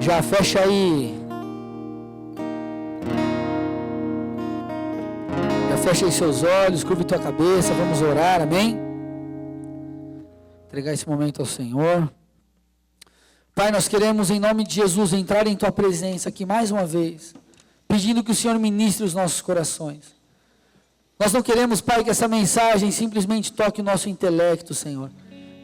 Já fecha aí. Já fecha aí seus olhos, curva tua cabeça, vamos orar, amém? Entregar esse momento ao Senhor. Pai, nós queremos em nome de Jesus entrar em tua presença aqui mais uma vez, pedindo que o Senhor ministre os nossos corações. Nós não queremos, Pai, que essa mensagem simplesmente toque o nosso intelecto, Senhor,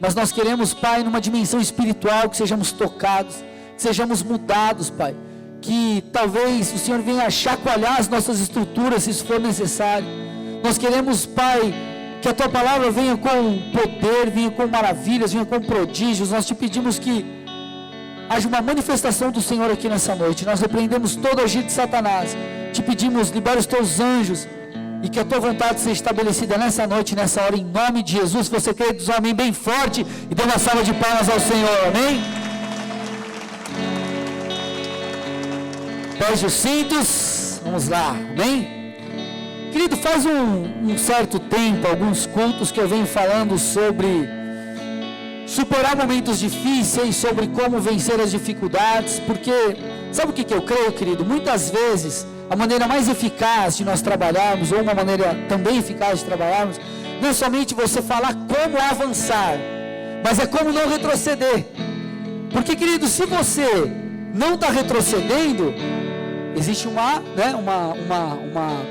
mas nós queremos, Pai, numa dimensão espiritual, que sejamos tocados, que sejamos mudados, Pai, que talvez o Senhor venha chacoalhar as nossas estruturas, se isso for necessário. Nós queremos, Pai, que a tua palavra venha com poder, venha com maravilhas, venha com prodígios. Nós te pedimos que haja uma manifestação do Senhor aqui nessa noite. Nós repreendemos todo agir de Satanás. Te pedimos, libera os teus anjos e que a tua vontade seja estabelecida nessa noite, nessa hora, em nome de Jesus. Se você crê, diz um amém bem forte e dê uma salva de palmas ao Senhor, amém? Pede os cintos, vamos lá, amém? Querido, faz um certo tempo, alguns cultos que eu venho falando sobre superar momentos difíceis, sobre como vencer as dificuldades, porque, sabe o que eu creio, querido? Muitas vezes, a maneira mais eficaz de nós trabalharmos, ou uma maneira também eficaz de trabalharmos, não é somente você falar como avançar, mas é como não retroceder. Porque, querido, se você não está retrocedendo, existe uma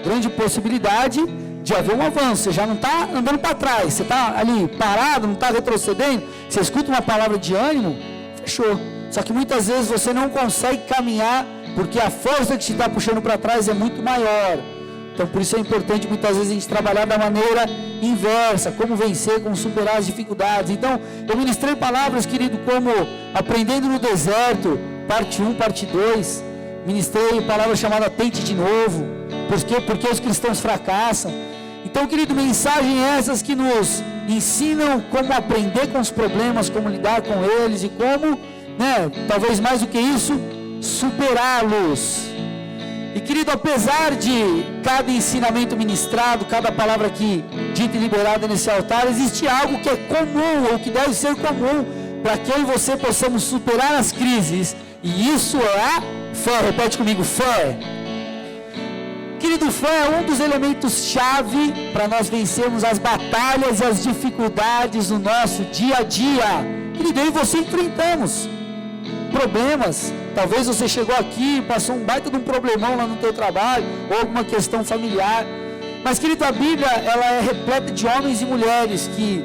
grande possibilidade de haver um avanço. Você já não está andando para trás, você está ali parado, não está retrocedendo. Você escuta uma palavra de ânimo, fechou. Só que muitas vezes você não consegue caminhar, porque a força que te está puxando para trás é muito maior. Então por isso é importante muitas vezes a gente trabalhar da maneira inversa, como vencer, como superar as dificuldades. Então eu ministrei palavras, querido, como aprendendo no deserto, parte 1, parte 2. Ministrei palavra chamada tente de novo. Por quê? Porque os cristãos fracassam. Então, querido, mensagens essas que nos ensinam como aprender com os problemas, como lidar com eles e como, talvez mais do que isso, superá-los. E, querido, apesar de cada ensinamento ministrado, cada palavra aqui dita e liberada nesse altar, existe algo que é comum, ou que deve ser comum, para que eu e você possamos superar as crises. E isso é a fé. Repete comigo, fé. Querido, fé é um dos elementos-chave para nós vencermos as batalhas e as dificuldades do nosso dia a dia. Querido, eu e você enfrentamos problemas. Talvez você chegou aqui e passou um baita de um problemão lá no teu trabalho, ou alguma questão familiar. Mas, querido, a Bíblia, ela é repleta de homens e mulheres que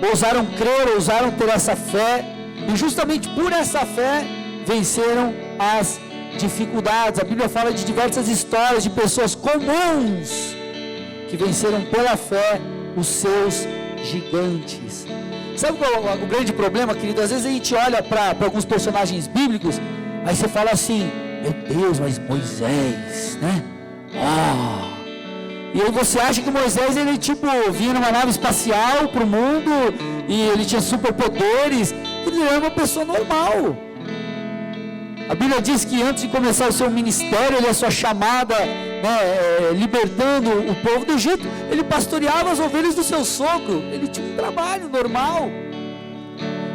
ousaram crer, ousaram ter essa fé, e justamente por essa fé venceram as dificuldades. A Bíblia fala de diversas histórias de pessoas comuns que venceram pela fé os seus gigantes. Sabe qual é o grande problema, querido? Às vezes a gente olha para alguns personagens bíblicos, aí você fala assim, meu Deus, mas Moisés, né? E aí você acha que Moisés, ele vinha numa nave espacial para o mundo, e ele tinha superpoderes. Ele era uma pessoa normal. A Bíblia diz que antes de começar o seu ministério, a sua chamada, libertando o povo do Egito, ele pastoreava as ovelhas do seu sogro. Ele tinha um trabalho normal.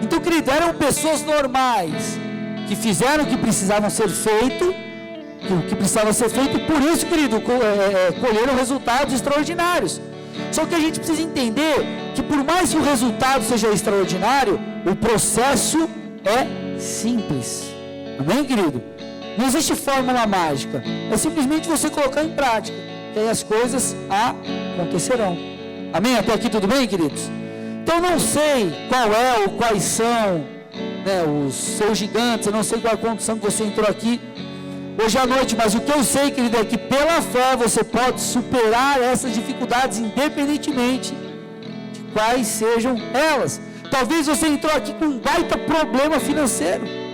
Então, querido, eram pessoas normais, que fizeram o que precisavam ser feito, e por isso, querido, colheram resultados extraordinários. Só que a gente precisa entender que por mais que o resultado seja extraordinário, o processo é simples. Amém, querido? Não existe fórmula mágica. É simplesmente você colocar em prática, que aí as coisas acontecerão. Amém? Até aqui tudo bem, queridos? Então eu não sei qual é ou quais são os seus gigantes. Eu não sei qual é a condição que você entrou aqui hoje à noite, mas o que eu sei, querido, é que pela fé você pode superar essas dificuldades, independentemente de quais sejam elas. Talvez você entrou aqui com um baita problema financeiro.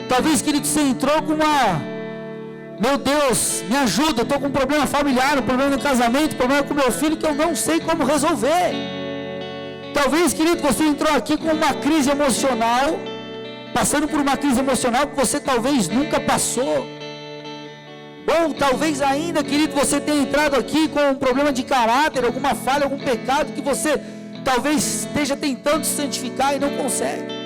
Talvez, querido, você entrou com meu Deus, me ajuda, eu estou com um problema familiar, um problema no casamento, um problema com meu filho que eu não sei como resolver. Talvez, querido, você entrou aqui com uma crise emocional, passando por uma crise emocional que você talvez nunca passou. Ou talvez ainda, querido, você tenha entrado aqui com um problema de caráter, alguma falha, algum pecado que você talvez esteja tentando se santificar e não consegue.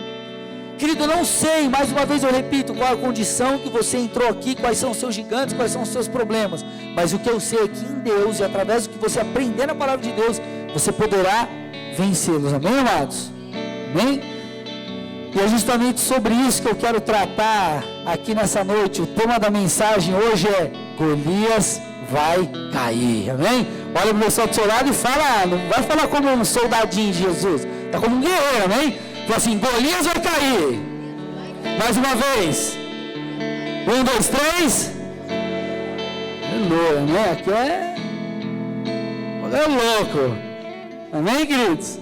querido, eu não sei, mais uma vez eu repito, qual a condição que você entrou aqui, quais são os seus gigantes, quais são os seus problemas, mas o que eu sei é que em Deus, e através do que você aprender na palavra de Deus, você poderá vencê-los, amém, amados? Amém? E é justamente sobre isso que eu quero tratar aqui nessa noite. O tema da mensagem hoje é: Golias vai cair, amém? Olha para o pessoal do seu lado e fala, não vai falar como um soldadinho de Jesus, está como um guerreiro, amém? Fala assim: Golias vai cair. Mais uma vez. 1, 2, 3. Aleluia, né? Aqui é louco. Amém, queridos?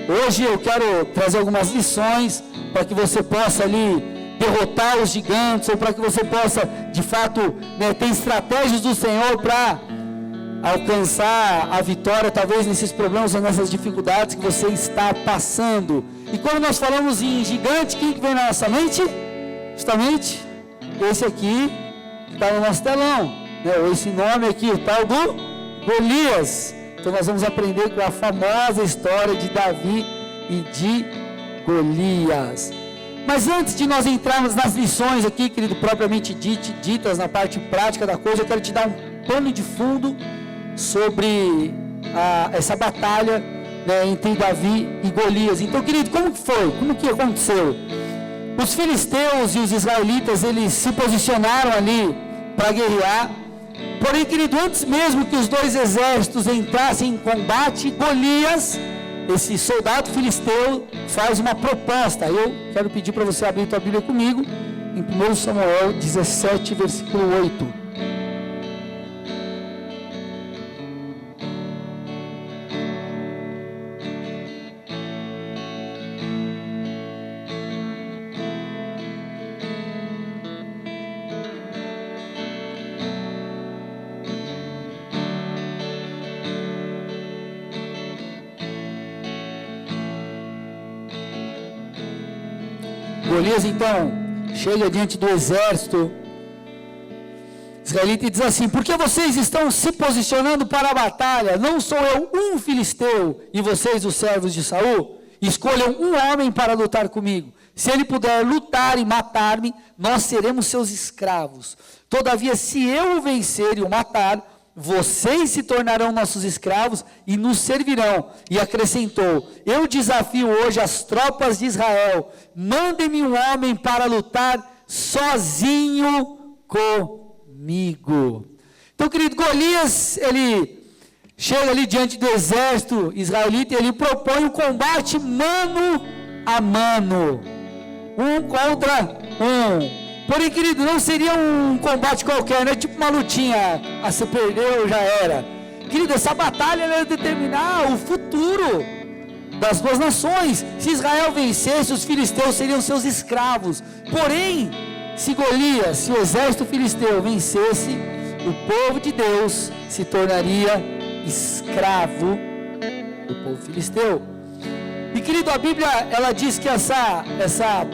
Hoje eu quero trazer algumas lições para que você possa ali derrotar os gigantes, ou para que você possa, de fato, né, ter estratégias do Senhor para alcançar a vitória, talvez nesses problemas ou nessas dificuldades que você está passando. E quando nós falamos em gigante, quem que vem na nossa mente? Justamente esse aqui que está no nosso telão, né? Ou esse nome aqui, o tal do Golias. Então nós vamos aprender com a famosa história de Davi e de Golias. Mas antes de nós entrarmos nas lições aqui, querido, propriamente ditas na parte prática da coisa, eu quero te dar um pano de fundo sobre essa batalha, né, entre Davi e Golias. Então, querido, como que foi? Como que aconteceu? Os filisteus e os israelitas, eles se posicionaram ali para guerrear. Porém, querido, antes mesmo que os dois exércitos entrassem em combate, Golias, esse soldado filisteu, faz uma proposta. Eu quero pedir para você abrir tua Bíblia comigo em 1 Samuel 17, versículo 8. Golias então chega diante do exército israelita e diz assim: por que vocês estão se posicionando para a batalha? Não sou eu um filisteu e vocês os servos de Saul? Escolham um homem para lutar comigo. Se ele puder lutar e matar-me, nós seremos seus escravos. Todavia, se eu o vencer e o matar, vocês se tornarão nossos escravos e nos servirão. E acrescentou: eu desafio hoje as tropas de Israel, mandem-me um homem para lutar sozinho comigo. Então, querido, Golias, ele chega ali diante do exército israelita e ele propõe um combate mano a mano, um contra um. Porém, querido, não seria um combate qualquer, não é tipo uma lutinha, você perdeu, já era. Querido, essa batalha ia determinar o futuro das duas nações. Se Israel vencesse, os filisteus seriam seus escravos. Porém, se Golias, se o exército filisteu vencesse, o povo de Deus se tornaria escravo do povo filisteu. E, querido, a Bíblia, ela diz que essa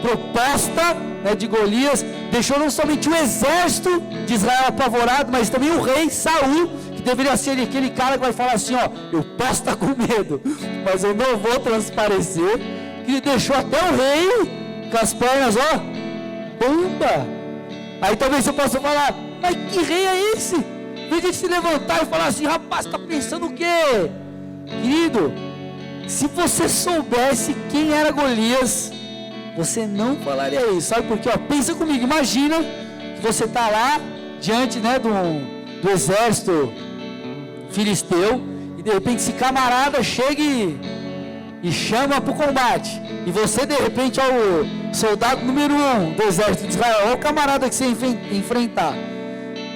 proposta, né, de Golias deixou não somente o exército de Israel apavorado, mas também o rei Saul, que deveria ser aquele cara que vai falar assim: ó, eu posso estar com medo, mas eu não vou transparecer. Que ele deixou até o rei com as pernas, ó, bomba. Aí talvez você possa falar: mas que rei é esse? Vem de se levantar e falar assim: rapaz, está pensando o quê? Querido, se você soubesse quem era Golias, você não falaria isso. Sabe por quê? Ó, pensa comigo, imagina que você está lá diante, né, do exército filisteu, e de repente esse camarada chega e chama para o combate, e você de repente é o soldado número 1 do exército de Israel. Olha o camarada que você enfrentar.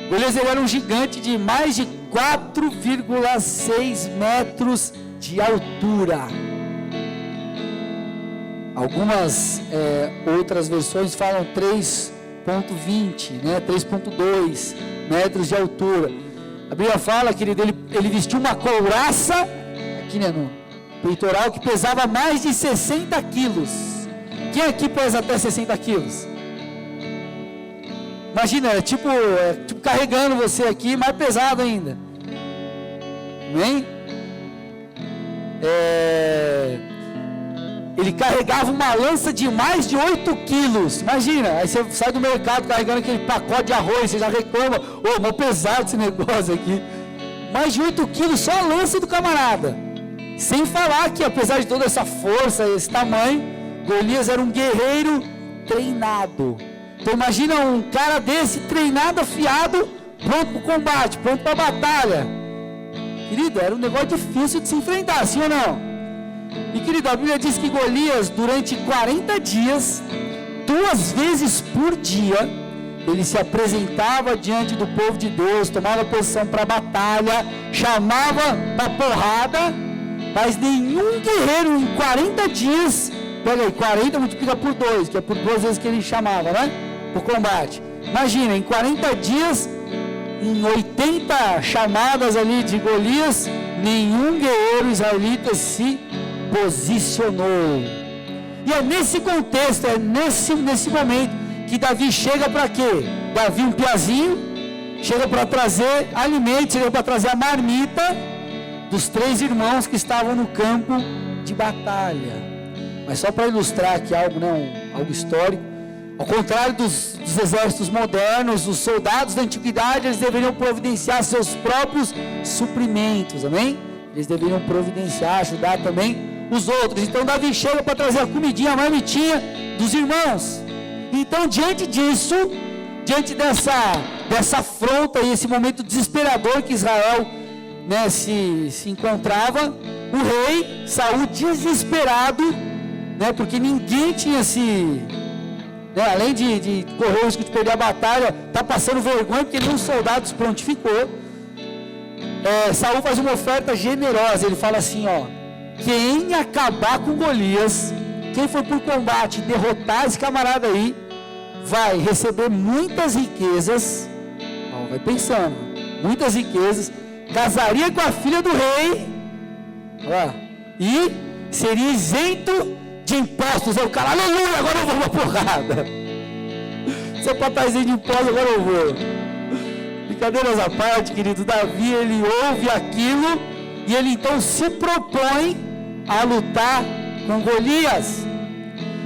Golias, ele era um gigante de mais de 4,6 metros de altura. Algumas outras versões falam 3,20, né, 3,2 metros de altura. A Bíblia fala, querido, ele vestiu uma couraça aqui, né, no peitoral, que pesava mais de 60 quilos. Quem aqui pesa até 60 quilos? Imagina, é tipo carregando você aqui, mais pesado ainda. Amém? ele carregava uma lança de mais de 8 quilos. Imagina, aí você sai do mercado carregando aquele pacote de arroz, você já reclama, mó pesado esse negócio aqui. Mais de 8 quilos, só a lança do camarada. Sem falar que, apesar de toda essa força, esse tamanho, Golias era um guerreiro treinado. Então imagina um cara desse, treinado, afiado, pronto para o combate, pronto para a batalha. Querido, era um negócio difícil de se enfrentar, sim ou não? E querido, a Bíblia diz que Golias, durante 40 dias, 2 vezes por dia, ele se apresentava diante do povo de Deus, tomava posição para a batalha, chamava para porrada, mas nenhum guerreiro em 40 dias, pega aí, 40 multiplica por 2, que é por 2 vezes que ele chamava, né? Por combate. Imagina, em 40 dias, em 80 chamadas ali de Golias, nenhum guerreiro israelita se posicionou. E é nesse contexto, é nesse momento que Davi chega para quê? Davi, um piazinho, chega para trazer alimento, chega para trazer a marmita dos 3 irmãos que estavam no campo de batalha. Mas só para ilustrar aqui algo, algo histórico, ao contrário dos exércitos modernos, os soldados da antiguidade, eles deveriam providenciar seus próprios suprimentos, amém? Eles deveriam providenciar, ajudar também os outros. Então Davi chega para trazer a comidinha, a marmitinha dos irmãos. Então, diante disso, diante dessa afronta e esse momento desesperador que Israel, né, se encontrava, o rei Saul, desesperado, né, porque ninguém tinha além de correr o risco de perder a batalha, está passando vergonha porque nenhum soldado se prontificou. Saul faz uma oferta generosa. Ele fala assim: quem acabar com Golias, quem for por combate e derrotar esse camarada aí, vai receber muitas riquezas. Vai pensando, muitas riquezas, casaria com a filha do rei, e seria isento de impostos. Aí o cara, aleluia, agora eu vou uma porrada. Se eu estar isento de impostos, agora eu vou. Brincadeiras à parte, querido, Davi, ele ouve aquilo e ele então se propõe a lutar com Golias.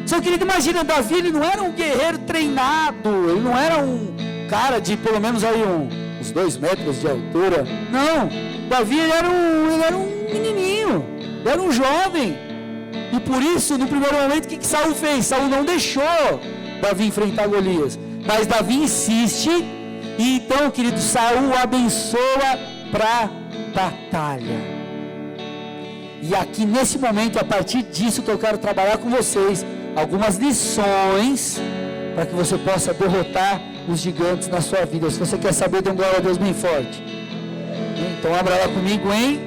Só que, imagina, Davi, ele não era um guerreiro treinado, ele não era um cara de pelo menos aí uns 2 metros de altura. Não, Davi, ele era um menininho, ele era um jovem. E por isso, no primeiro momento, o que Saul fez? Saul não deixou Davi enfrentar Golias, mas Davi insiste. E então, querido, Saul abençoa para batalha. E aqui nesse momento, a partir disso que eu quero trabalhar com vocês, algumas lições para que você possa derrotar os gigantes na sua vida. Se você quer saber, dê um glória a Deus bem forte. Então abra lá comigo em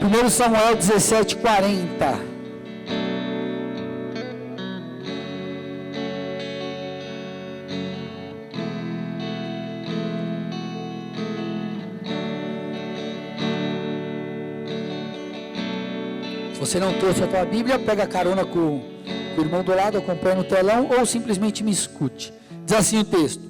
1 Samuel 17:40. Se você não trouxe a tua Bíblia, pega a carona com o irmão do lado, acompanha no telão, ou simplesmente me escute. Diz assim o texto: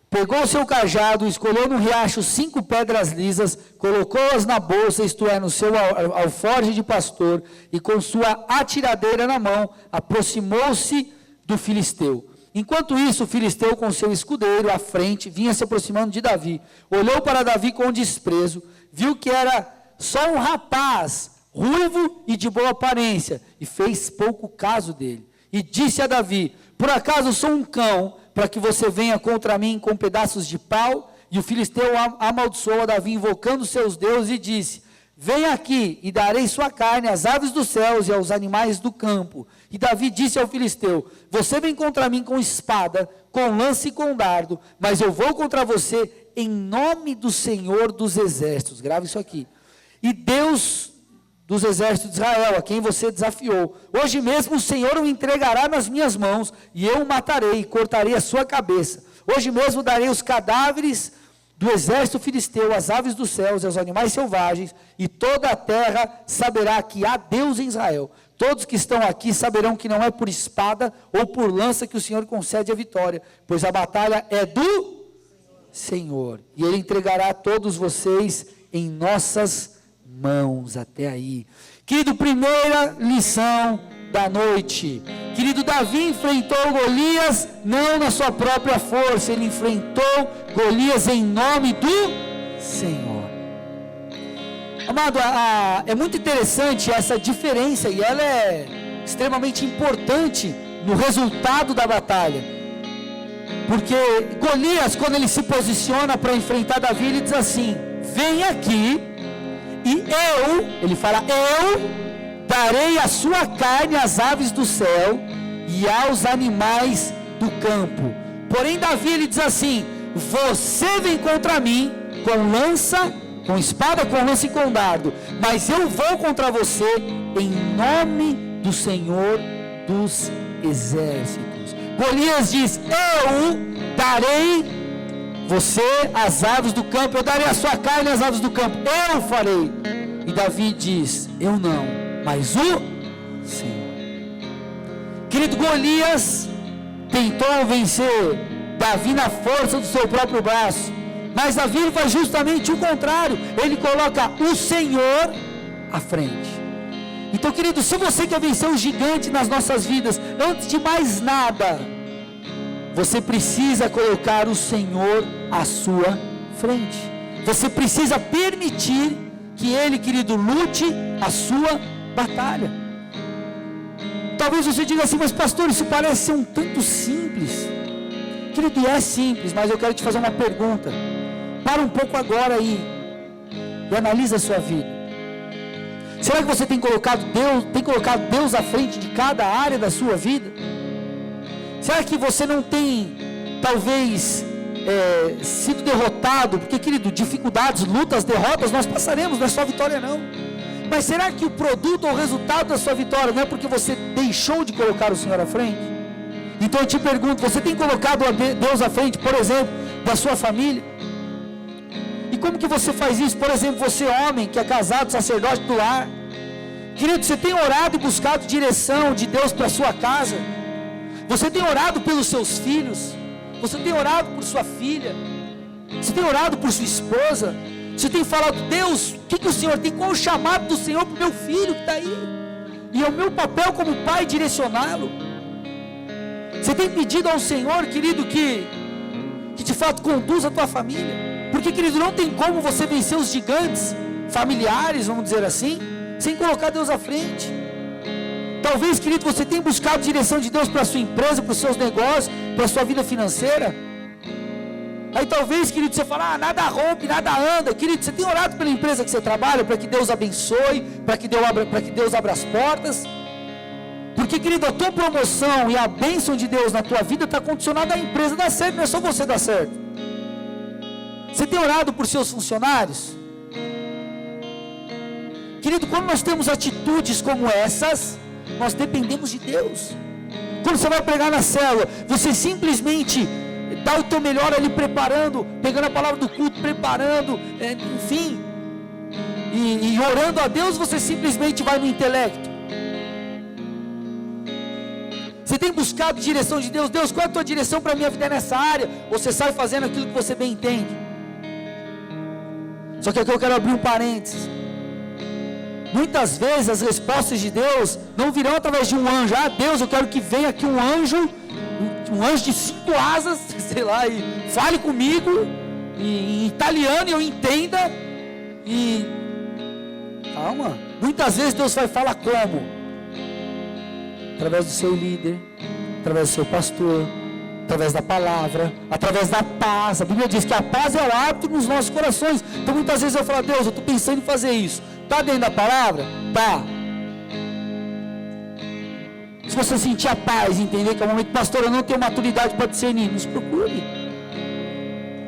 pegou o seu cajado, escolheu no riacho 5 pedras lisas, colocou-as na bolsa, isto é, no seu alforje de pastor, e com sua atiradeira na mão, aproximou-se do filisteu. Enquanto isso, o filisteu com seu escudeiro à frente, vinha se aproximando de Davi. Olhou para Davi com desprezo, viu que era só um rapaz, ruivo e de boa aparência, e fez pouco caso dele. E disse a Davi: por acaso sou um cão, para que você venha contra mim com pedaços de pau? E o filisteu amaldiçoou a Davi, invocando seus deuses, e disse: venha aqui, e darei sua carne às aves dos céus e aos animais do campo. E Davi disse ao filisteu: você vem contra mim com espada, com lança e com dardo, mas eu vou contra você em nome do Senhor dos exércitos. Grave isso aqui. E Deus dos exércitos de Israel, a quem você desafiou, hoje mesmo o Senhor o entregará nas minhas mãos, e eu o matarei, e cortarei a sua cabeça. Hoje mesmo darei os cadáveres do exército filisteu, às aves dos céus e aos animais selvagens, e toda a terra saberá que há Deus em Israel. Todos que estão aqui saberão que não é por espada ou por lança que o Senhor concede a vitória, pois a batalha é do Senhor, e Ele entregará a todos vocês em nossas mãos. Até aí. Querido, primeira lição da noite. Querido, Davi enfrentou Golias não na sua própria força, ele enfrentou Golias em nome do Senhor. Amado, é muito interessante essa diferença, e ela é extremamente importante no resultado da batalha, porque Golias, quando ele se posiciona para enfrentar Davi, ele diz assim: vem aqui e ele fala, eu darei a sua carne às aves do céu e aos animais do campo. Porém Davi, ele diz assim: você vem contra mim com lança, com espada, com lança e com dardo, mas eu vou contra você em nome do Senhor dos exércitos. Golias diz: eu darei você às aves do campo, eu darei a sua carne às aves do campo, eu farei. E Davi diz: eu não, mas o Senhor. Querido, Golias tentou vencer Davi na força do seu próprio braço, mas Davi faz justamente o contrário, ele coloca o Senhor à frente. Então, querido, se você quer vencer o gigante nas nossas vidas, antes de mais nada, você precisa colocar o Senhor à sua frente. Você precisa permitir que Ele, querido, lute a sua batalha. Talvez você diga assim: mas pastor, isso parece ser um tanto simples. Querido, é simples, mas eu quero te fazer uma pergunta. Para um pouco agora aí e analisa a sua vida. Será que você tem colocado Deus à frente de cada área da sua vida? Será que você não tem, talvez, sido derrotado? Porque, querido, dificuldades, lutas, derrotas, nós passaremos, não é só vitória não. Mas será que o produto ou o resultado da sua vitória não é porque você deixou de colocar o Senhor à frente? Então eu te pergunto, você tem colocado Deus à frente, por exemplo, da sua família? E como que você faz isso? Por exemplo, você homem que é casado, sacerdote do lar. Querido, você tem orado e buscado direção de Deus para a sua casa? Você tem orado pelos seus filhos? Você tem orado por sua filha? Você tem orado por sua esposa? Você tem falado: Deus, o que o Senhor tem? Qual o chamado do Senhor para o meu filho que está aí? E é o meu papel como pai direcioná-lo. Você tem pedido ao Senhor, querido, que de fato conduza a tua família? Porque, querido, não tem como você vencer os gigantes familiares, vamos dizer assim, sem colocar Deus à frente. Talvez, querido, você tenha buscado direção de Deus para a sua empresa, para os seus negócios, para a sua vida financeira. Aí talvez, querido, você fala: nada rompe, nada anda. Querido, você tem orado pela empresa que você trabalha, para que Deus abençoe, para que Deus abra as portas. Porque, querido, a tua promoção e a bênção de Deus na tua vida está condicionada à empresa dar certo, não é só você dar certo. Você tem orado por seus funcionários? Querido, quando nós temos atitudes como essas, nós dependemos de Deus. Quando você vai pregar na célula, você simplesmente dá o teu melhor ali preparando, pegando a palavra do culto, preparando, enfim, e orando a Deus, você simplesmente vai no intelecto. Você tem buscado direção de Deus? Deus, qual é a tua direção para a minha vida nessa área? Ou você sai fazendo aquilo que você bem entende? Só que aqui eu quero abrir um parênteses. Muitas vezes as respostas de Deus não virão através de um anjo. Ah, Deus, eu quero que venha aqui um anjo de 5 asas, sei lá, e fale comigo em italiano e eu entenda. E calma, muitas vezes Deus vai falar como? Através do seu líder, através do seu pastor, através da palavra, através da paz. A Bíblia diz que a paz é o hábito nos nossos corações. Então muitas vezes eu falo: Deus, eu estou pensando em fazer isso. Está dentro da palavra? Tá. Se você sentir a paz, entender que é o momento: pastor, eu não tenho maturidade para discernir, nos procure.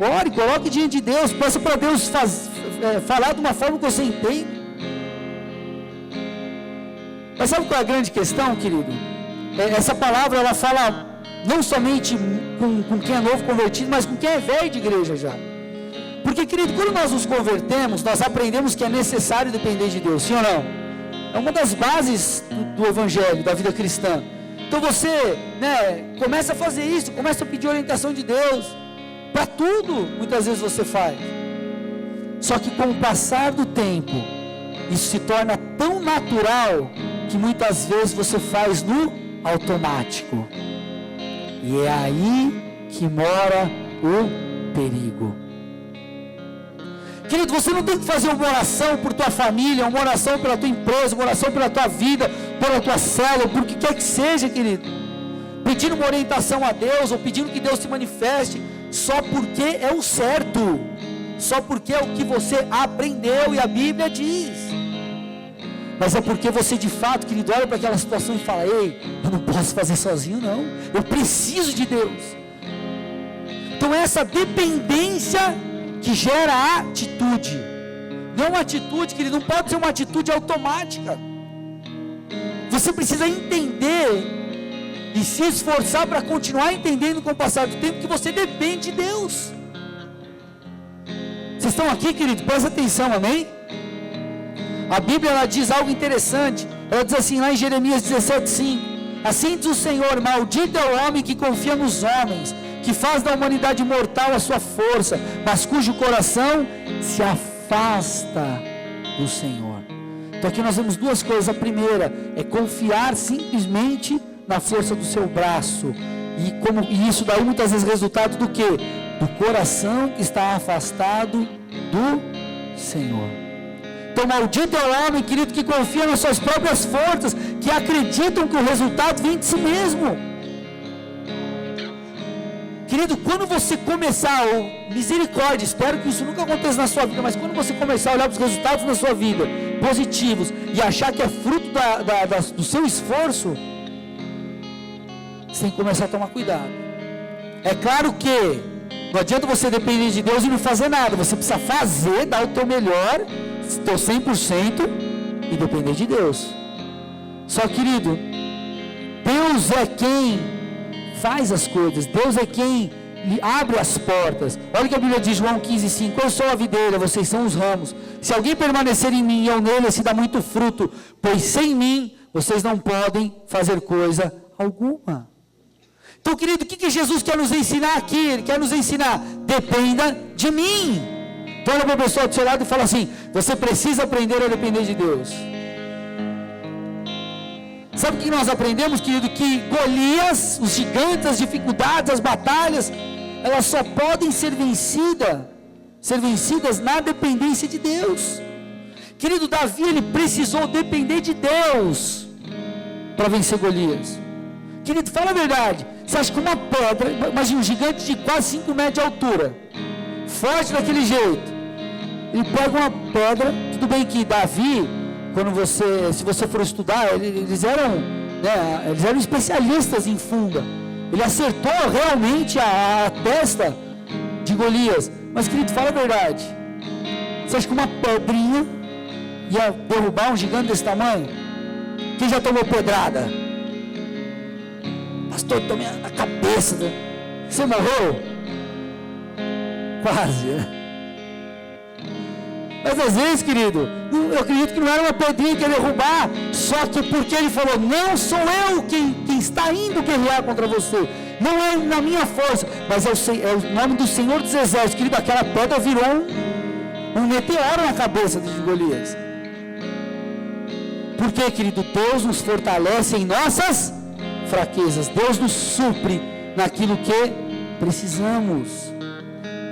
Ore, coloque diante de Deus, peça para Deus falar de uma forma que você entende. Mas sabe qual é a grande questão, querido? Essa palavra, ela fala não somente com quem é novo convertido, mas com quem é velho de igreja já. Porque, querido, quando nós nos convertemos, nós aprendemos que é necessário depender de Deus, sim ou não? É uma das bases do evangelho, da vida cristã. Então você, começa a fazer isso, começa a pedir orientação de Deus. Para tudo, muitas vezes você faz. Só que com o passar do tempo, isso se torna tão natural que muitas vezes você faz no automático. E é aí que mora o perigo. Querido, você não tem que fazer uma oração por tua família, uma oração pela tua empresa, uma oração pela tua vida, pela tua célula, por que quer que seja, querido. Pedindo uma orientação a Deus, ou pedindo que Deus se manifeste, só porque é o certo, só porque é o que você aprendeu e a Bíblia diz. Mas é porque você de fato, querido, olha para aquela situação e fala: ei, eu não posso fazer sozinho não, eu preciso de Deus. Então essa dependência que gera a atitude, não uma atitude, querido, não pode ser uma atitude automática. Você precisa entender e se esforçar para continuar entendendo com o passar do tempo que você depende de Deus. Vocês estão aqui, querido? Presta atenção, amém? A Bíblia, ela diz algo interessante. Ela diz assim, lá em Jeremias 17:5: assim diz o Senhor: maldito é o homem que confia nos homens, que faz da humanidade mortal a sua força, mas cujo coração se afasta do Senhor. Então aqui nós vemos duas coisas. A primeira é confiar simplesmente na força do seu braço, e isso dá muitas vezes resultado do quê? Do coração que está afastado do Senhor. Então maldito é o homem, querido, que confia nas suas próprias forças, que acreditam que o resultado vem de si mesmo. Querido, quando você começar, misericórdia, espero que isso nunca aconteça na sua vida, mas quando você começar a olhar para os resultados na sua vida, positivos, e achar que é fruto do seu esforço, você tem que começar a tomar cuidado. É claro que não adianta você depender de Deus e não fazer nada, você precisa fazer, dar o teu melhor, teu 100% e depender de Deus. Só, querido, Deus é quem faz as coisas, Deus é quem abre as portas. Olha o que a Bíblia diz, João 15:5: eu sou a videira, vocês são os ramos. Se alguém permanecer em mim e eu nele, se dá muito fruto, pois sem mim vocês não podem fazer coisa alguma. Então, querido, o que Jesus quer nos ensinar aqui? Ele quer nos ensinar: dependa de mim. Então olha para a pessoa do seu lado e fala assim: você precisa aprender a depender de Deus. Sabe o que nós aprendemos, querido? Que Golias, os gigantes, as dificuldades, as batalhas, elas só podem ser vencidas na dependência de Deus. Querido, Davi, ele precisou depender de Deus para vencer Golias. Querido, fala a verdade, você acha que uma pedra, imagina um gigante de quase 5 metros de altura, forte daquele jeito, ele pega uma pedra, tudo bem que Davi, se você for estudar, eles eram especialistas em funda, ele acertou realmente a testa de Golias, mas, querido, fala a verdade, você acha que uma pedrinha ia derrubar um gigante desse tamanho? Quem já tomou pedrada? Pastor, tomei na cabeça, você morreu? Quase, né? Mas às vezes, querido, eu acredito que não era uma pedrinha que ia derrubar, só que porque ele falou: não sou eu quem está indo guerrear contra você, não é na minha força, mas é o nome do Senhor dos Exércitos. Querido, aquela pedra virou um meteoro na cabeça de Golias. Por quê, querido? Deus nos fortalece em nossas fraquezas, Deus nos supre naquilo que precisamos.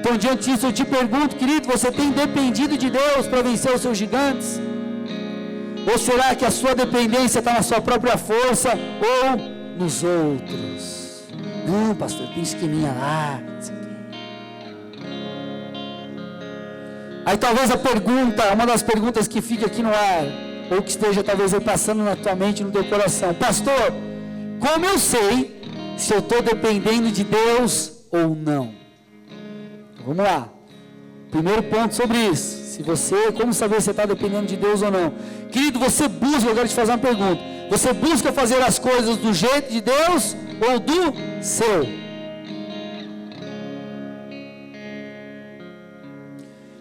Então, diante disso, eu te pergunto, querido, você tem dependido de Deus para vencer os seus gigantes? Ou será que a sua dependência está na sua própria força ou nos outros? Não, pastor, tem esqueminha lá. Aí talvez uma das perguntas que fica aqui no ar, ou que esteja talvez aí passando na tua mente, no teu coração: pastor, como eu sei se eu estou dependendo de Deus ou não? Vamos lá, primeiro ponto sobre isso, como saber se você está dependendo de Deus ou não? Querido, eu quero te fazer uma pergunta: você busca fazer as coisas do jeito de Deus ou do seu?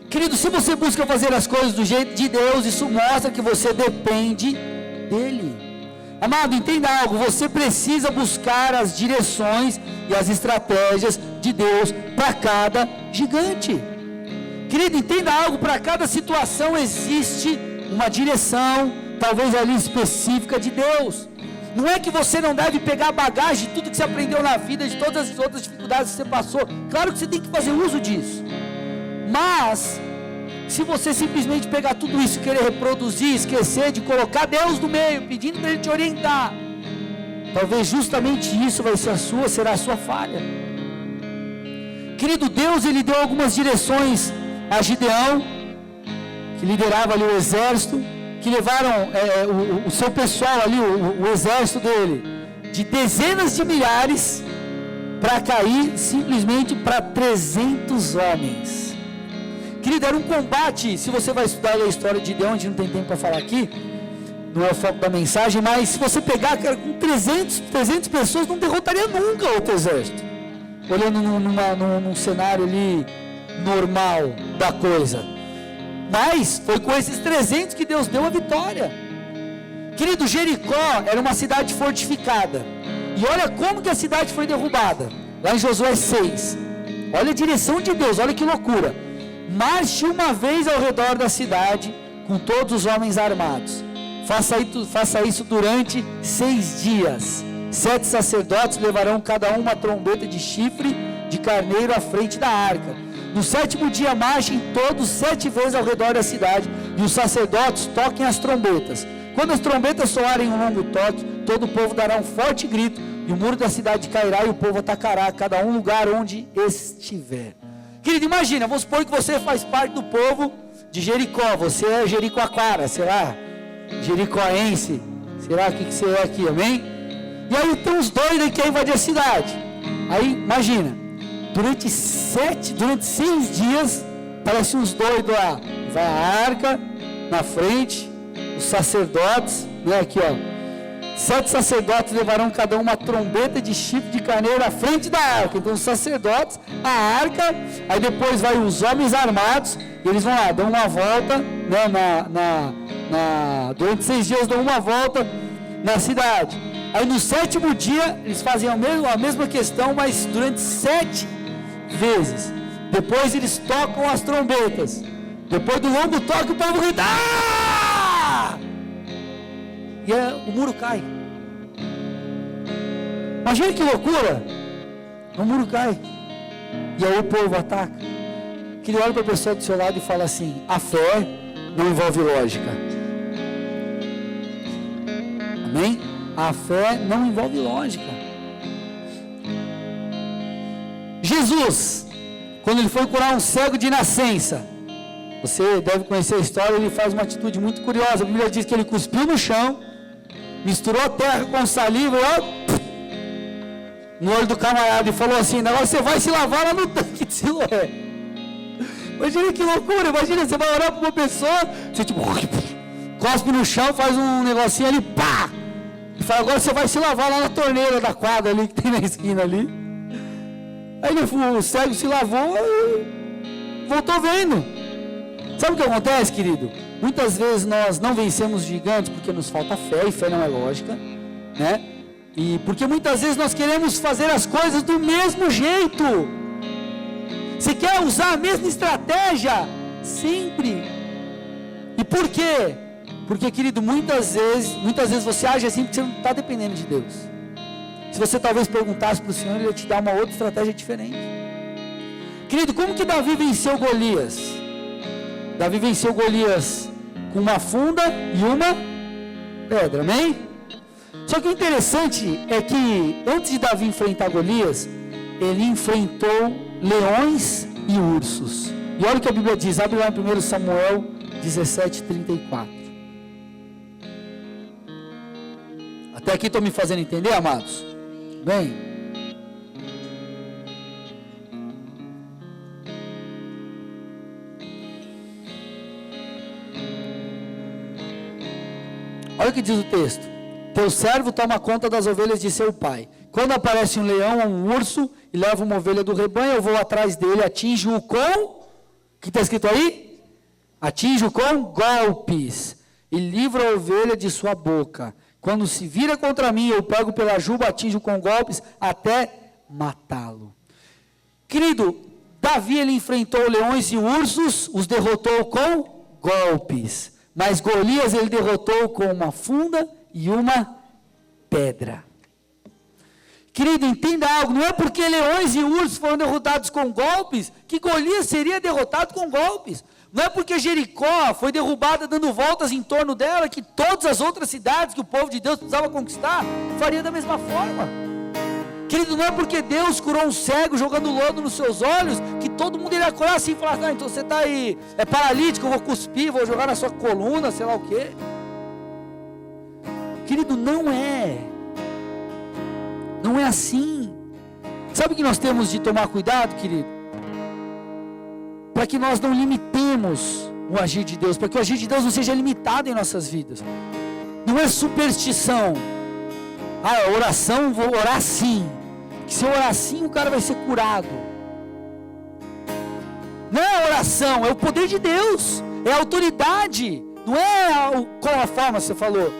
Querido, se você busca fazer as coisas do jeito de Deus, isso mostra que você depende dele. Amado, entenda algo: você precisa buscar as direções e as estratégias de Deus para cada gigante. Querido, entenda algo: para cada situação existe uma direção, talvez ali específica de Deus. Não é que você não deve pegar a bagagem de tudo que você aprendeu na vida, de todas as outras dificuldades que você passou. Claro que você tem que fazer uso disso. Mas, se você simplesmente pegar tudo isso e querer reproduzir, esquecer de colocar Deus no meio, pedindo para Ele te orientar, talvez justamente isso será a sua falha. Querido, Deus, Ele deu algumas direções a Gideão, que liderava ali o exército, que levaram o seu pessoal ali, o exército dele, de dezenas de milhares, para cair simplesmente para 300 homens. Querido, era um combate. Se você vai estudar a história de Gideão, a gente não tem tempo para falar aqui, não é o foco da mensagem, mas se você pegar, cara, com 300 pessoas, não derrotaria nunca outro exército, olhando num cenário ali normal da coisa. Mas foi com esses 300 que Deus deu a vitória. Querido, Jericó era uma cidade fortificada, e olha como que a cidade foi derrubada, lá em Josué 6, olha a direção de Deus, olha que loucura. Marche uma vez ao redor da cidade, com todos os homens armados, faça isso durante 6 dias, 7 sacerdotes levarão cada um uma trombeta de chifre de carneiro à frente da arca. No 7º dia marchem todos 7 vezes ao redor da cidade, e os sacerdotes toquem as trombetas. Quando as trombetas soarem um longo toque, todo o povo dará um forte grito, e o muro da cidade cairá, e o povo atacará cada um lugar onde estiver. Querido, imagina, vamos supor que você faz parte do povo de Jericó, você é jericoacoara, sei lá, jericoense, sei lá o que você é aqui, amém? E aí tem uns doidos que querem invadir a cidade. Aí, imagina, durante 6 dias, parece uns doidos lá, vai a arca na frente, os sacerdotes, né, aqui ó, 7 sacerdotes levarão cada um uma trombeta de chifre de carneiro à frente da arca. Então os sacerdotes, a arca, aí depois vai os homens armados, e eles vão lá, dão uma volta, né, durante 6 dias dão uma volta na cidade. Aí no 7º dia, eles fazem a mesma questão, mas durante 7 vezes. Depois eles tocam as trombetas. Depois do longo toque, o povo grita, "Ah!" E o muro cai. Imagina que loucura. O muro cai. E aí o povo ataca. Que ele olha para a pessoa do seu lado e fala assim: a fé não envolve lógica. Amém? A fé não envolve lógica. Jesus, quando ele foi curar um cego de nascença, você deve conhecer a história, ele faz uma atitude muito curiosa. A Bíblia diz que ele cuspiu no chão, misturou a terra com saliva, no olho do camarada, e falou assim: agora você vai se lavar lá no tanque de Siloé. Imagina que loucura. Imagina, você vai orar para uma pessoa, você tipo, cospe no chão, faz um negocinho ali, pá, e fala: agora você vai se lavar lá na torneira da quadra ali, que tem na esquina ali. Aí o cego se lavou e voltou vendo. Sabe o que acontece, querido? Muitas vezes nós não vencemos gigantes porque nos falta fé, e fé não é lógica, né? E porque muitas vezes nós queremos fazer as coisas do mesmo jeito. Você quer usar a mesma estratégia sempre. E por quê? Porque, querido, muitas vezes você age assim porque você não está dependendo de Deus. Se você talvez perguntasse para o Senhor, Ele ia te dar uma outra estratégia diferente. Querido, como que Davi venceu Golias? Davi venceu Golias com uma funda e uma pedra, amém? Só que o interessante é que antes de Davi enfrentar Golias, ele enfrentou leões e ursos. E olha o que a Bíblia diz, abre lá em 1 Samuel 17:34. Até aqui estou me fazendo entender, amados? Bem, olha o que diz o texto: teu servo toma conta das ovelhas de seu pai. Quando aparece um leão ou um urso e leva uma ovelha do rebanho, eu vou atrás dele, atinjo-o com... O que está escrito aí? Atinjo-o com golpes e livro a ovelha de sua boca. Quando se vira contra mim, eu pego pela juba, atinjo com golpes até matá-lo. Querido, Davi, ele enfrentou leões e ursos, os derrotou com golpes. mas Golias ele derrotou com uma funda e uma pedra. Querido, entenda algo, não é porque leões e ursos foram derrotados com golpes, que Golias seria derrotado com golpes. Não é porque Jericó foi derrubada dando voltas em torno dela, que todas as outras cidades que o povo de Deus precisava conquistar, faria da mesma forma. Querido, não é porque Deus curou um cego jogando lodo nos seus olhos, que todo mundo iria curar assim e falar, não, então você está aí, é paralítico, eu vou cuspir, vou jogar na sua coluna, sei lá o quê. Querido, não é assim. Sabe o que nós temos de tomar cuidado, querido? Para que nós não limitemos o agir de Deus, para que o agir de Deus não seja limitado em nossas vidas. Não é superstição. Oração, vou orar sim. Que se eu orar sim, o cara vai ser curado. Não é oração, é o poder de Deus, é a autoridade, não é qual a forma você falou.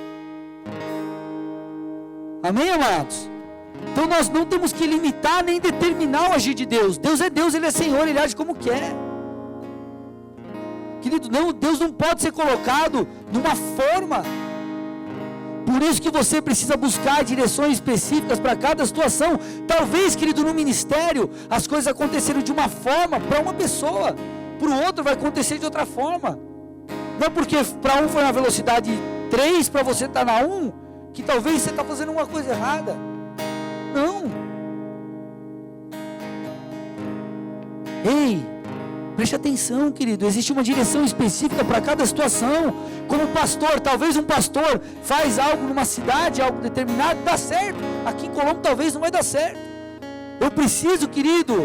Amém, amados? Então nós não temos que limitar nem determinar o agir de Deus. Deus é Deus, Ele é Senhor, Ele age como quer. Querido, não, Deus não pode ser colocado numa forma. Por isso que você precisa buscar direções específicas para cada situação. Talvez, querido, no ministério, as coisas aconteceram de uma forma para uma pessoa, para o outro vai acontecer de outra forma. Não é porque para um foi na velocidade 3, para você estar na 1, que talvez você está fazendo uma coisa errada. Não. Ei, preste atenção, querido, existe uma direção específica para cada situação. Como pastor, talvez um pastor faz algo numa cidade, algo determinado, dá certo. Aqui em Colombo talvez não vai dar certo. Eu preciso, querido,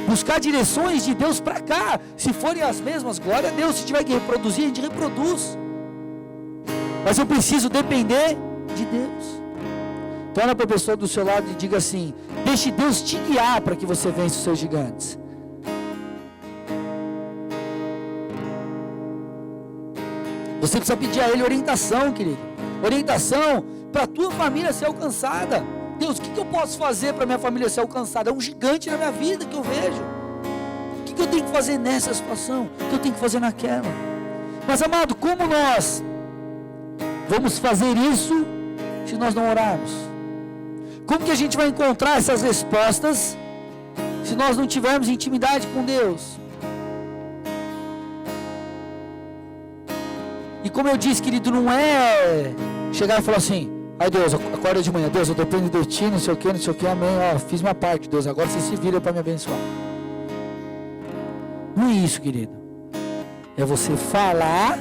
buscar direções de Deus para cá. Se forem as mesmas, glória a Deus. Se tiver que reproduzir, a gente reproduz. Mas eu preciso depender de Deus. Então olha para a pessoa do seu lado e diga assim: deixe Deus te guiar para que você vença os seus gigantes. Você precisa pedir a Ele orientação, querido. Orientação para a tua família ser alcançada. Deus, o que eu posso fazer para minha família ser alcançada? É um gigante na minha vida que eu vejo. O que eu tenho que fazer nessa situação? O que eu tenho que fazer naquela? Mas amado, como nós vamos fazer isso se nós não orarmos? Como que a gente vai encontrar essas respostas se nós não tivermos intimidade com Deus? E como eu disse, querido, não é chegar e falar assim: ai Deus, acorda de manhã, Deus, eu dependo de Ti, não sei o que, amém, fiz minha parte, Deus, agora você se vira para me abençoar. Não é isso, querido. É você falar.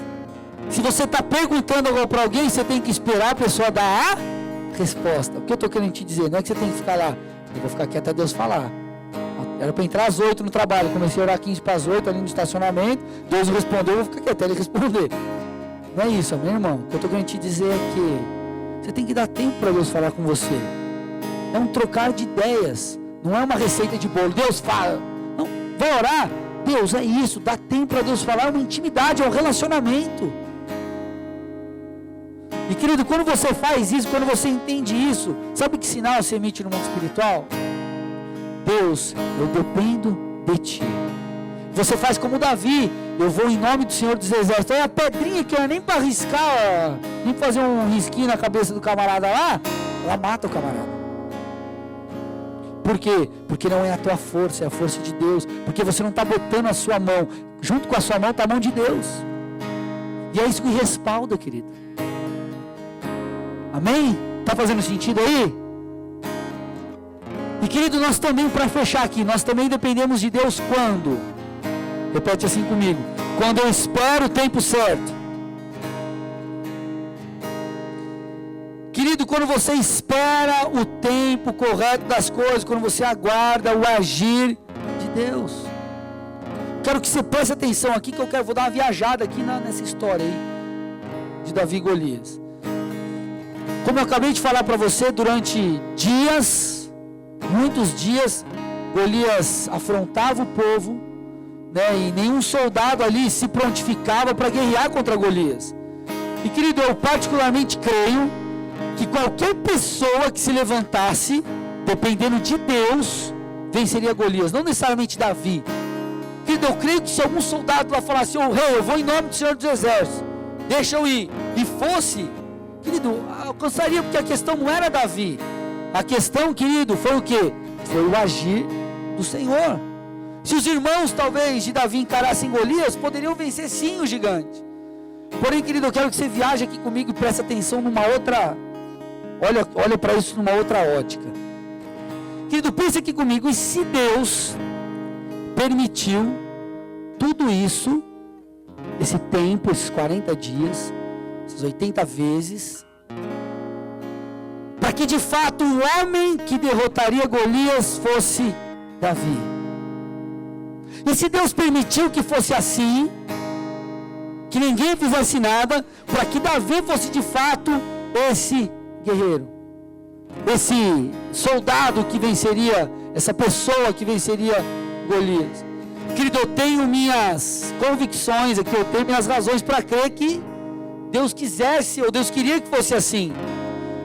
Se você está perguntando algo para alguém, você tem que esperar a pessoa dar a resposta. O que eu estou querendo te dizer? Não é que você tem que ficar lá, eu vou ficar aqui até Deus falar. Era para entrar às 8 no trabalho, comecei a orar 15 para as 8 ali no estacionamento, Deus respondeu, eu vou ficar aqui até Ele responder. Não é isso, amém, irmão? O que eu estou querendo te dizer é que você tem que dar tempo para Deus falar com você. É um trocar de ideias, não é uma receita de bolo. Deus fala, não, vai orar? Deus, é isso, dá tempo para Deus falar, é uma intimidade, é um relacionamento. E querido, quando você faz isso, quando você entende isso, sabe que sinal você emite no mundo espiritual? Deus, eu dependo de Ti. Você faz como Davi: eu vou em nome do Senhor dos Exércitos. Aí a pedrinha que não é nem para riscar, nem para fazer um risquinho na cabeça do camarada lá, ela mata o camarada. Por quê? Porque não é a tua força, é a força de Deus. Porque você não está botando a sua mão, junto com a sua mão está a mão de Deus. E é isso que respalda, querido. Amém? Está fazendo sentido aí? E querido, nós também, para fechar aqui, nós também dependemos de Deus quando? Repete assim comigo: quando eu espero o tempo certo. Querido, quando você espera o tempo correto das coisas, quando você aguarda o agir de Deus. Quero que você preste atenção aqui, que eu vou dar uma viajada aqui nessa história aí de Davi e Golias. Como eu acabei de falar para você, durante dias, muitos dias, Golias afrontava o povo, né, e nenhum soldado ali se prontificava para guerrear contra Golias. E querido, eu particularmente creio que qualquer pessoa que se levantasse, dependendo de Deus, venceria Golias, não necessariamente Davi. Querido, eu creio que se algum soldado lá falasse: ô rei, eu vou em nome do Senhor dos Exércitos, deixa eu ir, e fosse, querido, alcançaria, porque a questão não era Davi. A questão, querido, foi o quê? Foi o agir do Senhor. Se os irmãos, talvez, de Davi encarassem Golias, poderiam vencer sim o gigante. Porém, querido, eu quero que você viaje aqui comigo e preste atenção numa outra, olha para isso numa outra ótica. Querido, pense aqui comigo, e se Deus permitiu tudo isso, esse tempo, esses 40 dias, essas 80 vezes, para que de fato o homem que derrotaria Golias fosse Davi. E se Deus permitiu que fosse assim, que ninguém fizesse nada, para que Davi fosse de fato esse guerreiro, esse soldado que venceria, essa pessoa que venceria Golias. Querido, eu tenho minhas convicções aqui, eu tenho minhas razões para crer que Deus quisesse, ou Deus queria que fosse assim.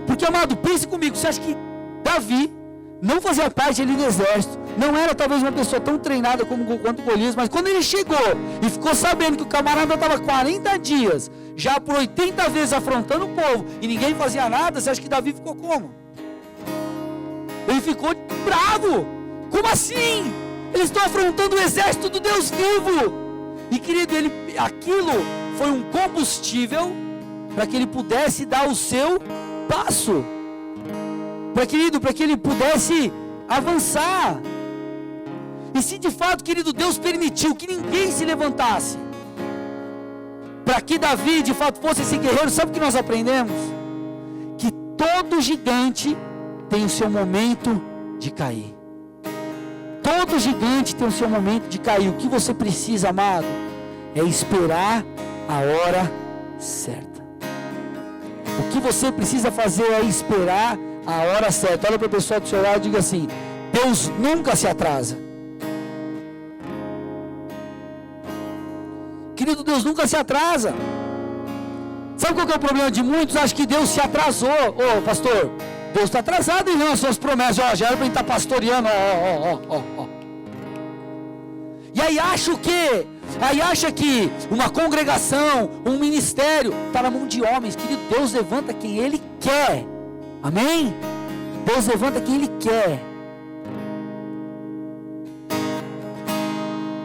Porque, amado, pense comigo, você acha que Davi não fazia parte ali do exército, não era talvez uma pessoa tão treinada quanto Golias, mas quando ele chegou e ficou sabendo que o camarada estava 40 dias, já por 80 vezes afrontando o povo, e ninguém fazia nada, você acha que Davi ficou como? Ele ficou bravo. Como assim? Eles estão afrontando o exército do Deus vivo. E querido, aquilo foi um combustível para que ele pudesse dar o seu passo, para que ele pudesse avançar. E se de fato, querido, Deus permitiu que ninguém se levantasse, para que Davi de fato fosse esse guerreiro, sabe o que nós aprendemos? Que todo gigante tem o seu momento de cair. Todo gigante tem o seu momento de cair. O que você precisa, amado, é esperar a hora certa. O que você precisa fazer é esperar a hora certa. Olha para o pessoal do seu lado e diga assim: Deus nunca se atrasa. Querido, Deus nunca se atrasa. Sabe qual que é o problema de muitos? Acho que Deus se atrasou. Ô pastor, Deus está atrasado em relação às promessas. Ó, já era para ele estar pastoreando. E aí acha que uma congregação, um ministério está na mão de homens. Querido, Deus levanta quem Ele quer. Amém? Deus levanta quem Ele quer.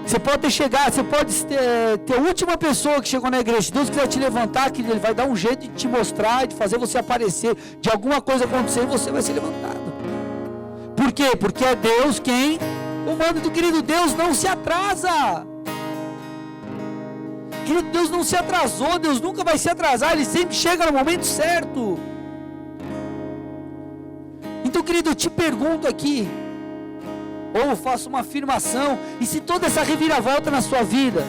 Você pode ter a última pessoa que chegou na igreja. Se Deus quiser te levantar, querido, Ele vai dar um jeito de te mostrar, de fazer você aparecer, de alguma coisa acontecer, e você vai ser levantado. Por quê? Porque é Deus quem comanda. Do querido, Deus não se atrasa. Querido, Deus não se atrasou, Deus nunca vai se atrasar, Ele sempre chega no momento certo. Então, querido, eu te pergunto aqui, ou faço uma afirmação, e se toda essa reviravolta na sua vida,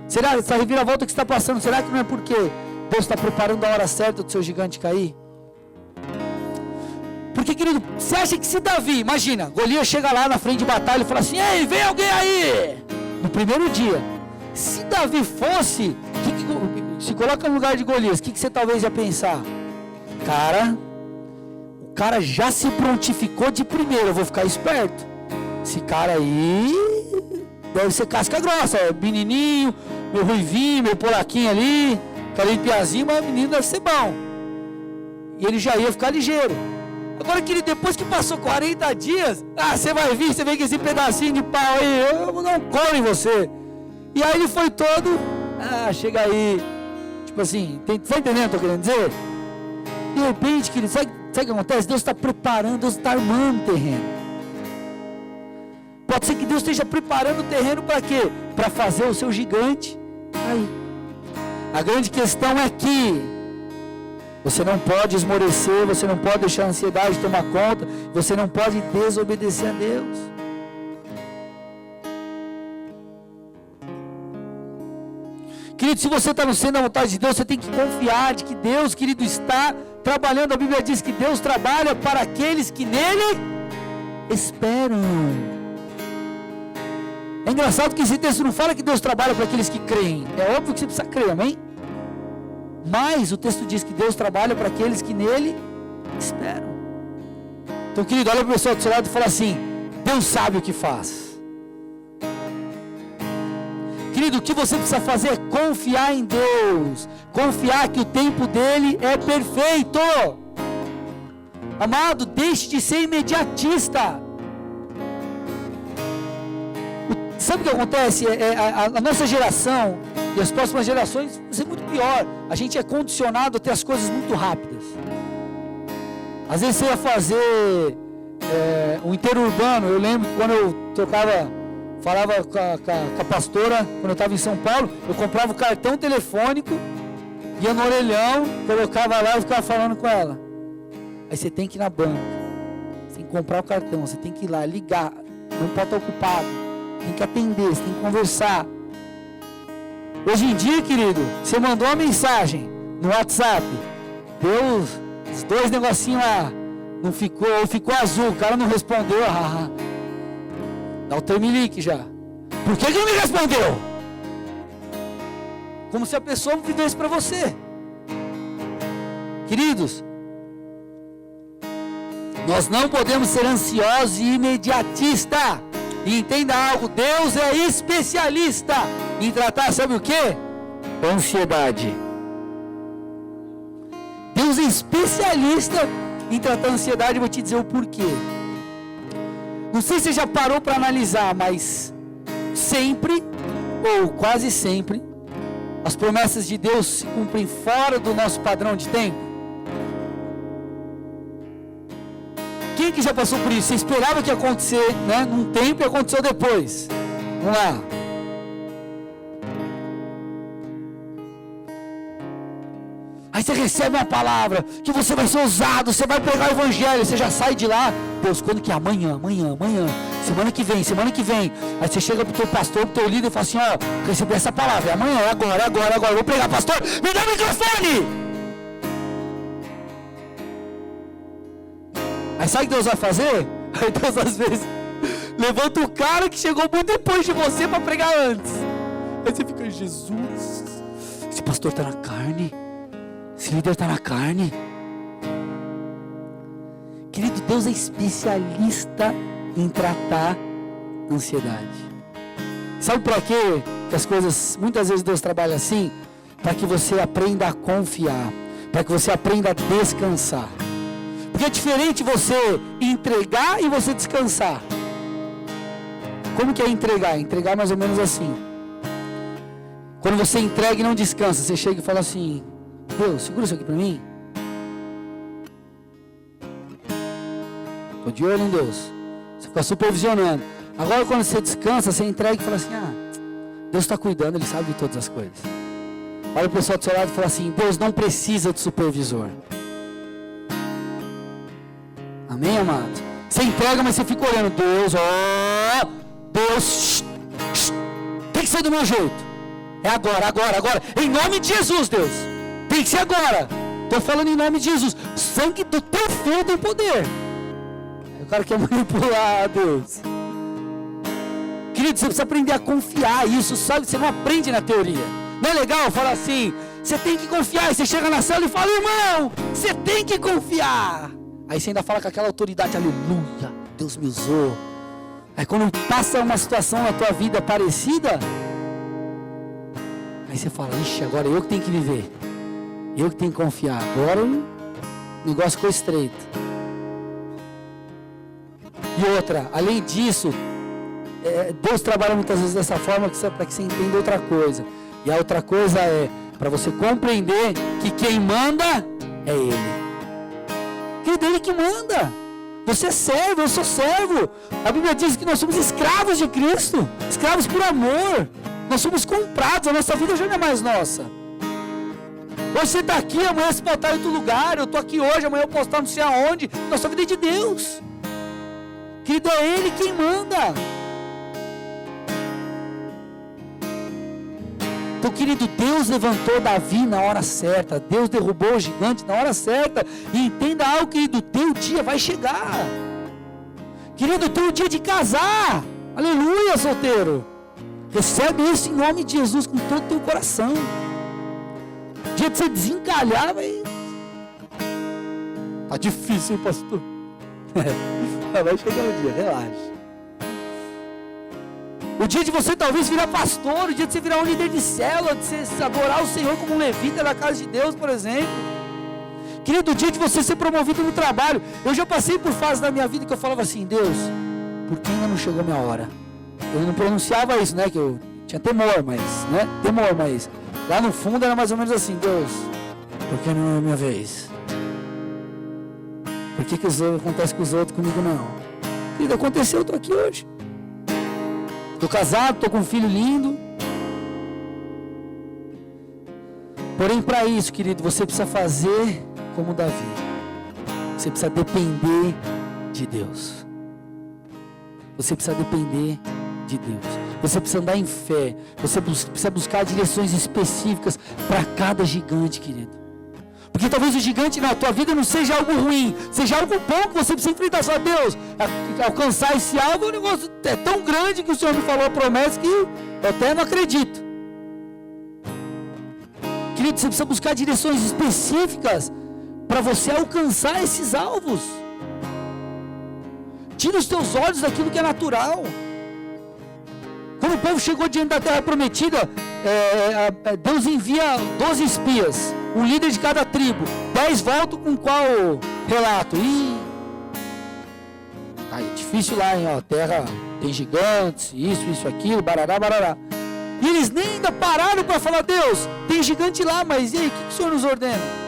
será essa reviravolta que está passando, será que não é porque Deus está preparando a hora certa do seu gigante cair? Porque, querido, você acha que se Davi, imagina, Golias chega lá na frente de batalha e fala assim: ei, vem alguém aí, no primeiro dia, se Davi fosse, se coloca no lugar de Golias, o que você talvez ia pensar? O cara já se prontificou de primeiro, eu vou ficar esperto. Esse cara aí deve ser casca grossa, menininho, meu ruivinho, meu polaquinho ali, aquele piazinho, mas o menino deve ser bom. E ele já ia ficar ligeiro. Agora, querido, depois que passou 40 dias, você vai vir, você vem com esse pedacinho de pau aí, eu vou dar um couro em você. E aí ele foi todo, chega aí, tipo assim, tá entendendo o que eu tô querendo dizer? De repente, querido, sabe o que acontece? Deus está preparando, Deus está armando o terreno. Pode ser que Deus esteja preparando o terreno para quê? Para fazer o seu gigante cair. A grande questão é que você não pode esmorecer, você não pode deixar a ansiedade tomar conta, você não pode desobedecer a Deus. Querido, se você está no centro da vontade de Deus, você tem que confiar de que Deus, querido, está trabalhando. A Bíblia diz que Deus trabalha para aqueles que nele esperam. É engraçado que esse texto não fala que Deus trabalha para aqueles que creem. É óbvio que você precisa crer, amém? Mas o texto diz que Deus trabalha para aqueles que nele esperam. Então, querido, olha para o pessoal do seu lado e fala assim: Deus sabe o que faz. Querido, o que você precisa fazer é confiar em Deus. Confiar que o tempo dele é perfeito. Amado, deixe de ser imediatista. Sabe o que acontece? A nossa geração e as próximas gerações vão ser muito pior. A gente é condicionado a ter as coisas muito rápidas. Às vezes você ia fazer um interurbano. Eu lembro que quando eu falava com a pastora, quando eu estava em São Paulo, eu comprava o cartão telefônico, ia no orelhão, colocava lá e ficava falando com ela. Aí você tem que ir na banca, você tem que comprar o cartão, você tem que ir lá, ligar, não pode estar ocupado, tem que atender, você tem que conversar. Hoje em dia, querido, você mandou uma mensagem no WhatsApp, deu os 2 negocinhos lá, não ficou, ou ficou azul, o cara não respondeu, dá o termilique já. Por que não me respondeu? Como se a pessoa vivesse para você. Queridos, nós não podemos ser ansiosos e imediatistas. E entenda algo, Deus é especialista em tratar, sabe o que? Ansiedade. Deus é especialista em tratar a ansiedade. Eu vou te dizer o porquê. Não sei se você já parou para analisar, mas sempre, ou quase sempre, as promessas de Deus se cumprem fora do nosso padrão de tempo. Quem que já passou por isso? Você esperava que ia acontecer, né, num tempo e aconteceu depois. Vamos lá. Aí você recebe uma palavra, que você vai ser usado, você vai pregar o evangelho, você já sai de lá. Deus, quando que é? Amanhã, semana que vem. Aí você chega pro teu pastor, pro teu líder e fala assim, recebi essa palavra, é amanhã, é agora, eu vou pregar, pastor, me dá o microfone! Aí sabe o que Deus vai fazer? Aí Deus às vezes levanta o cara que chegou muito depois de você para pregar antes. Aí você fica, Jesus, esse pastor está na carne, esse líder está na carne. Querido, Deus é especialista em tratar ansiedade. Sabe para quê que as coisas, muitas vezes Deus trabalha assim? Para que você aprenda a confiar, para que você aprenda a descansar. Porque é diferente você entregar e você descansar. Como que é entregar? Entregar mais ou menos assim. Quando você entrega e não descansa, você chega e fala assim, Deus, segura isso aqui para mim. Estou de olho em Deus. Você fica supervisionando. Agora quando você descansa, você entrega e fala assim, Deus está cuidando, Ele sabe de todas as coisas. Olha o pessoal do seu lado e fala assim, Deus não precisa de supervisor. Amém, amados? Você entrega, mas você fica olhando. Deus, tem que ser do meu jeito. É agora. Em nome de Jesus, Deus. Tem que ser agora. Estou falando em nome de Jesus. O sangue do teu filho tem poder. Aí o cara quer manipular a Deus. Querido, você precisa aprender a confiar. Isso, sabe? Você não aprende na teoria. Não é legal falar assim, você tem que confiar. E você chega na cela e fala, irmão, você tem que confiar. Aí você ainda fala com aquela autoridade, aleluia, Deus me usou. Aí quando passa uma situação na tua vida parecida, aí você fala, ixi, agora eu que tenho que viver. Eu que tenho que confiar. Agora o negócio ficou estreito. E outra, além disso, Deus trabalha muitas vezes dessa forma para que você entenda outra coisa. E a outra coisa é para você compreender que quem manda é Ele. Querido, Ele que manda. Você é servo, eu sou servo. A Bíblia diz que nós somos escravos de Cristo, escravos por amor. Nós somos comprados, a nossa vida já não é mais nossa. Hoje você está aqui, amanhã você pode estar em outro lugar. Eu estou aqui hoje, amanhã eu posso estar não sei aonde. Nossa vida é de Deus. Querido, é Ele quem manda. Então, querido, Deus levantou Davi na hora certa. Deus derrubou o gigante na hora certa. E entenda algo, querido, teu dia vai chegar. Querido, teu dia de casar. Aleluia, solteiro. Recebe isso em nome de Jesus com todo o teu coração. Dia de você desencalhar, vai... Tá difícil, hein, pastor? Vai chegar o dia, relaxa. O dia de você talvez virar pastor, o dia de você virar um líder de célula, de você adorar o Senhor como um levita na casa de Deus, por exemplo. Querido, o dia de você ser promovido no trabalho. Eu já passei por fases da minha vida que eu falava assim: Deus, por que ainda não chegou a minha hora? Eu não pronunciava isso, né? Que eu tinha temor, mas lá no fundo era mais ou menos assim: Deus, por que não é a minha vez? Por que acontece com os outros, comigo não? Querido, aconteceu, eu estou aqui hoje. Estou casado, estou com um filho lindo. Porém, para isso, querido, você precisa fazer como Davi. Você precisa depender de Deus. Você precisa depender de Deus. Você precisa andar em fé. Você precisa buscar direções específicas para cada gigante, querido. Porque talvez o gigante na tua vida não seja algo ruim, seja algo bom que você precisa enfrentar. Só Deus, alcançar esse alvo é um negócio tão grande que o Senhor me falou a promessa que eu até não acredito. Querido, você precisa buscar direções específicas para você alcançar esses alvos. Tira os teus olhos daquilo que é natural. Quando o povo chegou diante da terra prometida, Deus envia 12 espias, um líder de cada tribo. 10 voltam com qual relato? É difícil lá, hein? A terra tem gigantes, isso, aquilo, barará, barará. E eles nem ainda pararam para falar: Deus, tem gigante lá, mas e aí, o que o Senhor nos ordena?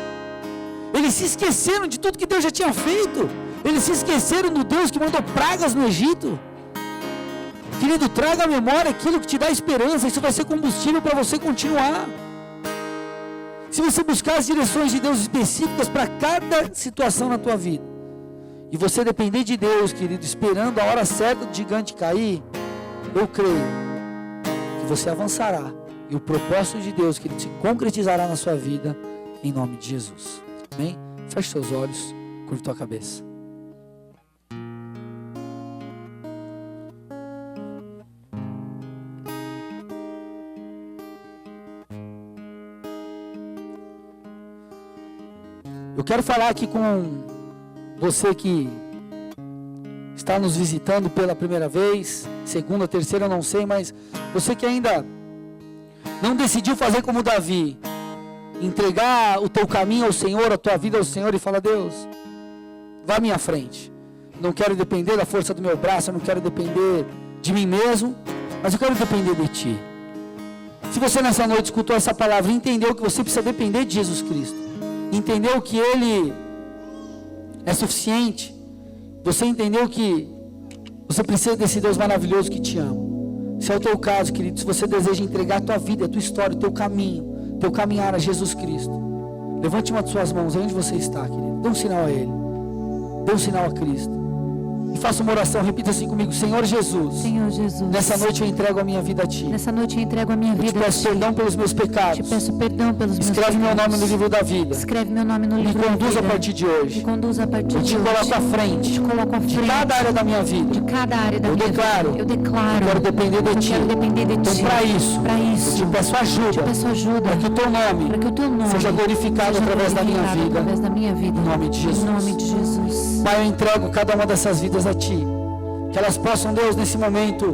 Eles se esqueceram de tudo que Deus já tinha feito. Eles se esqueceram do Deus que mandou pragas no Egito. Querido, traga à memória aquilo que te dá esperança. Isso vai ser combustível para você continuar. Se você buscar as direções de Deus específicas para cada situação na tua vida, e você depender de Deus, querido, esperando a hora certa do gigante cair, eu creio que você avançará. E o propósito de Deus, querido, se concretizará na sua vida, em nome de Jesus. Amém? Feche seus olhos, curva tua cabeça. Eu quero falar aqui com você que está nos visitando pela primeira vez, segunda, terceira, eu não sei, mas você que ainda não decidiu fazer como Davi, entregar o teu caminho ao Senhor, a tua vida ao Senhor e falar: Deus, vá à minha frente. Não quero depender da força do meu braço, eu não quero depender de mim mesmo, mas eu quero depender de Ti. Se você nessa noite escutou essa palavra e entendeu que você precisa depender de Jesus Cristo, entendeu que Ele é suficiente, você entendeu que você precisa desse Deus maravilhoso que te ama. Se é o teu caso, querido, se você deseja entregar a tua vida, a tua história, o teu caminho, teu caminhar a Jesus Cristo, levante uma de suas mãos aí onde você está, querido. Dê um sinal a Ele, dê um sinal a Cristo e faça uma oração. Repita assim comigo: Senhor Jesus, nessa noite eu entrego a minha vida a Ti. Nessa noite eu entrego a minha vida a Ti. Eu te peço perdão pelos meus pecados. Te peço perdão pelos meus pecados. Escreve meu nome no livro da vida. Escreve meu nome no livro da vida. Me conduza a partir de hoje. Me conduza a partir de hoje. Eu te coloco à frente. Te coloco à frente. De cada área da minha vida. De cada área da minha vida. Eu declaro. Eu quero depender de Ti. Eu quero depender de Ti. Então para isso, eu te peço ajuda. Te peço ajuda. Para que o Teu nome seja glorificado através da minha vida. Em nome de Jesus. Em nome de Jesus. Pai, eu entrego cada uma dessas vidas a Ti. Que elas possam, Deus, nesse momento,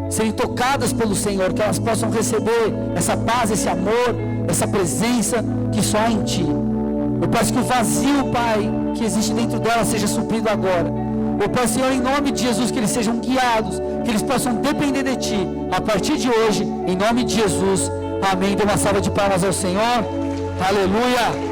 serem tocadas pelo Senhor. Que elas possam receber essa paz, esse amor, essa presença que só há em Ti. Eu peço que o vazio, Pai, que existe dentro delas seja suprido agora. Eu peço, Senhor, em nome de Jesus, que eles sejam guiados, que eles possam depender de Ti. A partir de hoje, em nome de Jesus. Amém. Dê uma salva de palmas ao Senhor. Aleluia.